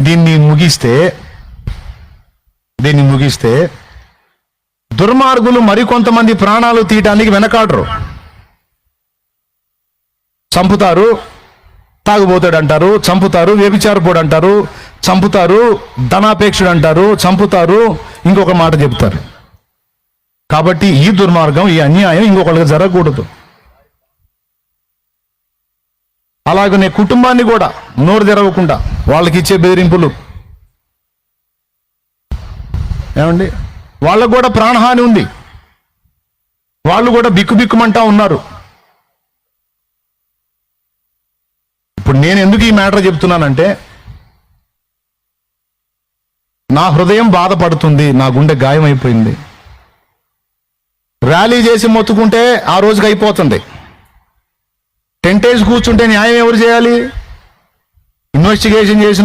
దీన్ని ముగిస్తే దుర్మార్గులు మరికొంతమంది ప్రాణాలు తీయటానికి వెనకాడరు. చంపుతారు, తాగుబోతాడు అంటారు, చంపుతారు, వ్యభిచారపోడు అంటారు, చంపుతారు, ధనాపేక్షుడు అంటారు, చంపుతారు, ఇంకొక మాట చెప్తారు. కాబట్టి ఈ దుర్మార్గం, ఈ అన్యాయం ఇంకొకళ్ళకి జరగకూడదు. అలాగనే కుటుంబాన్ని కూడా నోరు తెరవకుండా వాళ్ళకి ఇచ్చే బెదిరింపులు, ఏమండి, వాళ్ళకు కూడా ప్రాణహాని ఉంది, వాళ్ళు కూడా బిక్కుబిక్కుమంటా ఉన్నారు. ఇప్పుడు నేను ఎందుకు ఈ మ్యాటర్ చెప్తున్నానంటే, నా హృదయం బాధపడుతుంది, నా గుండె గాయమైపోయింది. ర్యాలీ చేసి మొత్తుకుంటే ఆ రోజుకి అయిపోతుంది. టెంటేజ్ కూర్చుంటే న్యాయం ఎవరు చేయాలి? ఇన్వెస్టిగేషన్ చేసిన